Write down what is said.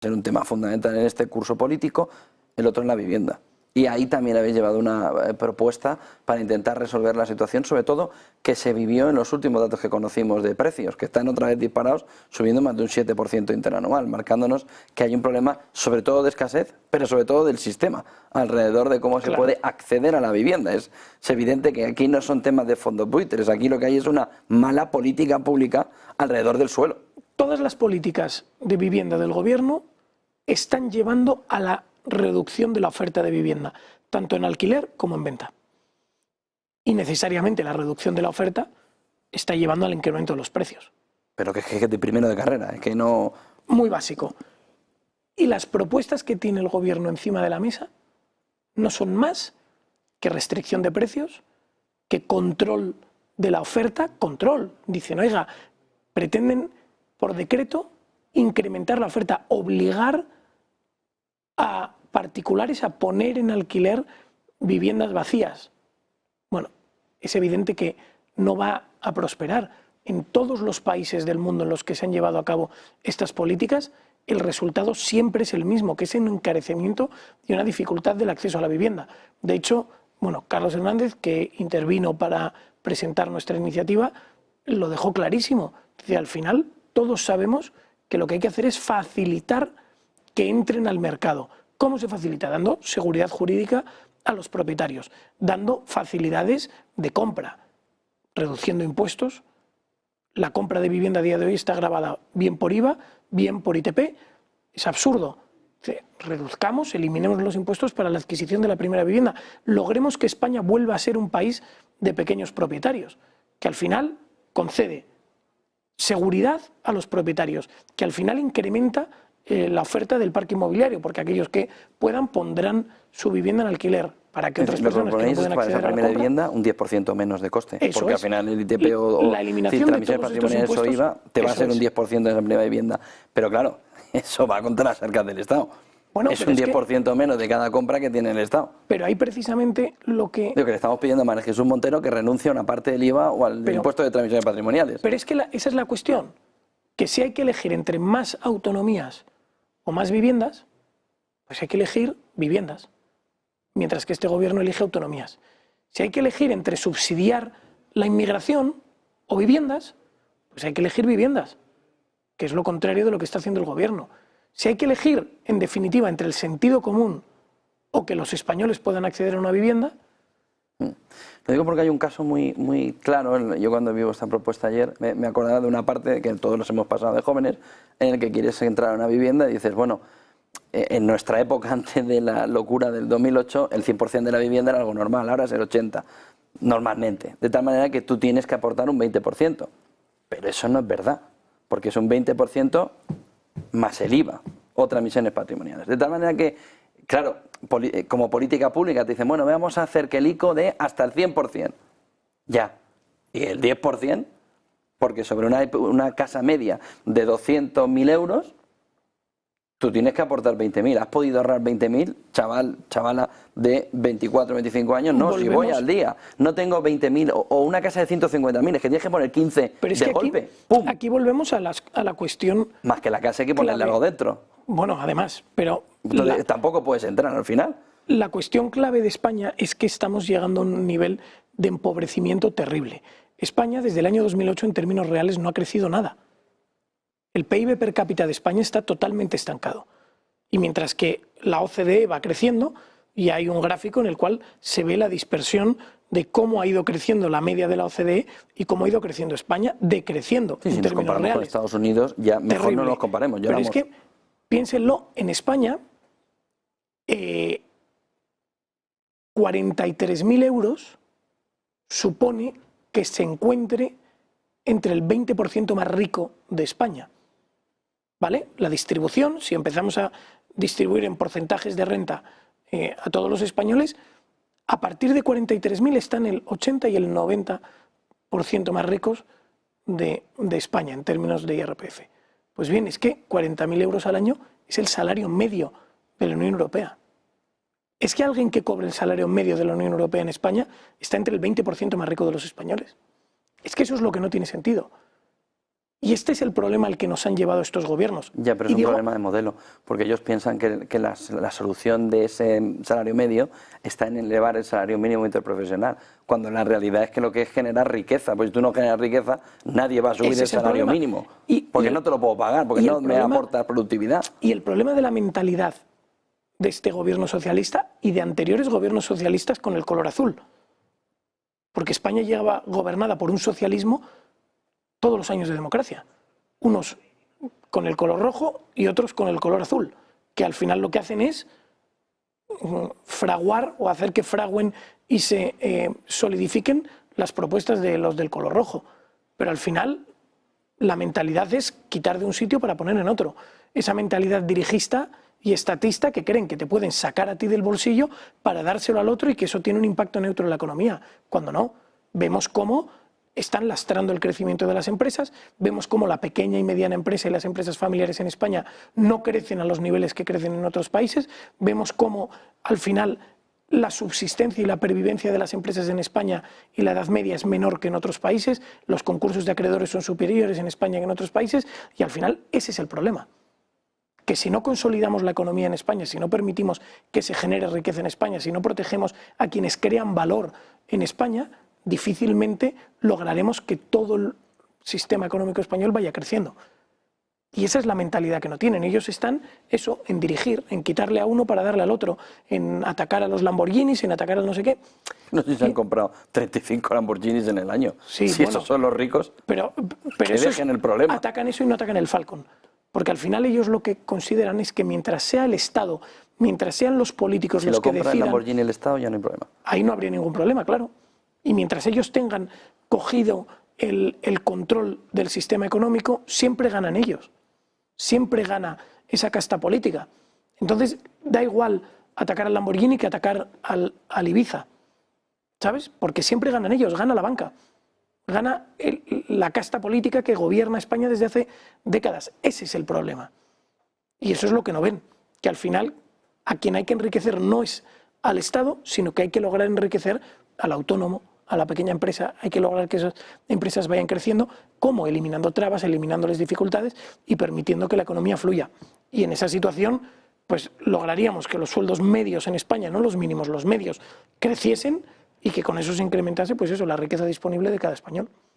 ser un tema fundamental en este curso político, el otro en la vivienda. Y ahí también habéis llevado una propuesta para intentar resolver la situación, sobre todo que se vivió en los últimos datos que conocimos de precios, que están otra vez disparados, subiendo más de un 7% interanual, marcándonos que hay un problema sobre todo de escasez, pero sobre todo del sistema, alrededor de cómo se puede acceder a la vivienda. Es evidente que aquí no son temas de fondos buitres, aquí lo que hay es una mala política pública alrededor del suelo. Todas las políticas de vivienda del gobierno están llevando a la reducción de la oferta de vivienda, tanto en alquiler como en venta. Y necesariamente la reducción de la oferta está llevando al incremento de los precios. Pero que es de primero de carrera, es que no... Muy básico. Y las propuestas que tiene el gobierno encima de la mesa no son más que restricción de precios, que control de la oferta, control. Dicen, oiga, pretenden por decreto incrementar la oferta, obligar a particulares a poner en alquiler viviendas vacías. Bueno, es evidente que no va a prosperar. En todos los países del mundo en los que se han llevado a cabo estas políticas, el resultado siempre es el mismo, que es un encarecimiento y una dificultad del acceso a la vivienda. De hecho, bueno, Carlos Hernández, que intervino para presentar nuestra iniciativa, lo dejó clarísimo. Dice, al final, todos sabemos que lo que hay que hacer es facilitar que entren al mercado. ¿Cómo se facilita? Dando seguridad jurídica a los propietarios, dando facilidades de compra, reduciendo impuestos. La compra de vivienda a día de hoy está gravada bien por IVA, bien por ITP. Es absurdo. Reduzcamos, eliminemos los impuestos para la adquisición de la primera vivienda. Logremos que España vuelva a ser un país de pequeños propietarios, que al final concede seguridad a los propietarios, que al final incrementa la oferta del parque inmobiliario, porque aquellos que puedan pondrán su vivienda en alquiler para que otras personas que no pueden acceder a la primera compra, vivienda un 10% menos de coste, eso porque es. al final el ITP o la eliminación de todos estos patrimoniales o impuestos, IVA te va a eso ser un es. 10% de esa primera vivienda, pero claro, eso va contra las arcas del Estado. Bueno, es un 10% menos de cada compra que tiene el Estado. Pero ahí precisamente lo que... Lo que le estamos pidiendo a María Jesús Montero que renuncie a una parte del IVA o al impuesto de transmisiones patrimoniales. Pero es que esa es la cuestión, que si hay que elegir entre más autonomías o más viviendas, pues hay que elegir viviendas, mientras que este gobierno elige autonomías. Si hay que elegir entre subsidiar la inmigración o viviendas, pues hay que elegir viviendas, que es lo contrario de lo que está haciendo el gobierno. Si hay que elegir, en definitiva, entre el sentido común o que los españoles puedan acceder a una vivienda... Lo digo porque hay un caso muy claro. Yo cuando vivo esta propuesta ayer me acordaba de una parte que todos nos hemos pasado de jóvenes, en el que quieres entrar a una vivienda y dices, bueno, en nuestra época, antes de la locura del 2008, el 100% de la vivienda era algo normal, ahora es el 80%, normalmente. De tal manera que tú tienes que aportar un 20%. Pero eso no es verdad, porque es un 20% más el IVA o transmisiones patrimoniales. De tal manera que, claro, como política pública te dicen, bueno, vamos a hacer que el ICO dé hasta el 100%. Ya. ¿Y el 10%? Porque sobre una casa media de 200.000 euros, tú tienes que aportar 20.000. ¿Has podido ahorrar 20.000? Chavala de 24, 25 años, no, si voy al día. No tengo 20.000 o una casa de 150.000, es que tienes que poner 15 Pero es de que golpe. ¡Pum! Aquí volvemos a la cuestión... Más que la casa hay que ponerle algo dentro. Bueno, además, pero... Entonces, tampoco puedes entrar al final. La cuestión clave de España es que estamos llegando a un nivel de empobrecimiento terrible. España, desde el año 2008, en términos reales, no ha crecido nada. El PIB per cápita de España está totalmente estancado. Y mientras que la OCDE va creciendo, y hay un gráfico en el cual se ve la dispersión de cómo ha ido creciendo la media de la OCDE y cómo ha ido creciendo España, decreciendo en si nos términos comparamos reales. con Estados Unidos, ya mejor Terrible. no nos comparemos. Pero es que, piénsenlo, en España, 43.000 euros supone que se encuentre entre el 20% más rico de España. ¿Vale? La distribución, si empezamos a distribuir en porcentajes de renta a todos los españoles, a partir de 43.000 están el 80 y el 90% más ricos de España en términos de IRPF. Pues bien, es que 40.000 euros al año es el salario medio de la Unión Europea. Es que alguien que cobre el salario medio de la Unión Europea en España está entre el 20% más rico de los españoles. Es que eso es lo que no tiene sentido. Y este es el problema al que nos han llevado estos gobiernos. Ya, pero es un problema de modelo, porque ellos piensan que la solución de ese salario medio está en elevar el salario mínimo interprofesional, cuando la realidad es que lo que es generar riqueza. Pues si tú no generas riqueza, nadie va a subir el salario mínimo, porque no te lo puedo pagar, porque no me aporta productividad. Y el problema de la mentalidad de este gobierno socialista y de anteriores gobiernos socialistas con el color azul. Porque España lleva gobernada por un socialismo todos los años de democracia. Unos con el color rojo y otros con el color azul, que al final lo que hacen es fraguar o hacer que fraguen y se solidifiquen las propuestas de los del color rojo. Pero al final la mentalidad es quitar de un sitio para poner en otro. Esa mentalidad dirigista y estatista que creen que te pueden sacar a ti del bolsillo para dárselo al otro y que eso tiene un impacto neutro en la economía, cuando no. Vemos cómo están lastrando el crecimiento de las empresas, vemos cómo la pequeña y mediana empresa y las empresas familiares en España no crecen a los niveles que crecen en otros países, vemos cómo al final la subsistencia y la pervivencia de las empresas en España y la edad media es menor que en otros países, los concursos de acreedores son superiores en España que en otros países y al final ese es el problema. Que si no consolidamos la economía en España, si no permitimos que se genere riqueza en España, si no protegemos a quienes crean valor en España, difícilmente lograremos que todo el sistema económico español vaya creciendo. Y esa es la mentalidad que no tienen. Ellos están en dirigir, en quitarle a uno para darle al otro, en atacar a los Lamborghinis, en atacar a no sé qué. No sé si se han comprado 35 Lamborghinis en el año. Sí, si bueno, esos son los ricos, pero que dejen el problema. Atacan eso y no atacan el Falcon. Porque al final ellos lo que consideran es que mientras sea el Estado, mientras sean los políticos los que decidan... Si lo compra el Lamborghini el Estado ya no hay problema. Ahí no habría ningún problema, claro. Y mientras ellos tengan cogido el control del sistema económico, siempre ganan ellos. Siempre gana esa casta política. Entonces, da igual atacar al Lamborghini que atacar al Ibiza. ¿Sabes? Porque siempre ganan ellos, gana la banca. Gana la casta política que gobierna España desde hace décadas. Ese es el problema. Y eso es lo que no ven. Que al final a quien hay que enriquecer no es al Estado, sino que hay que lograr enriquecer al autónomo, a la pequeña empresa. Hay que lograr que esas empresas vayan creciendo, como eliminando trabas, eliminándoles dificultades y permitiendo que la economía fluya. Y en esa situación, pues lograríamos que los sueldos medios en España, no los mínimos, los medios, creciesen y que con eso se incrementase, pues eso, la riqueza disponible de cada español.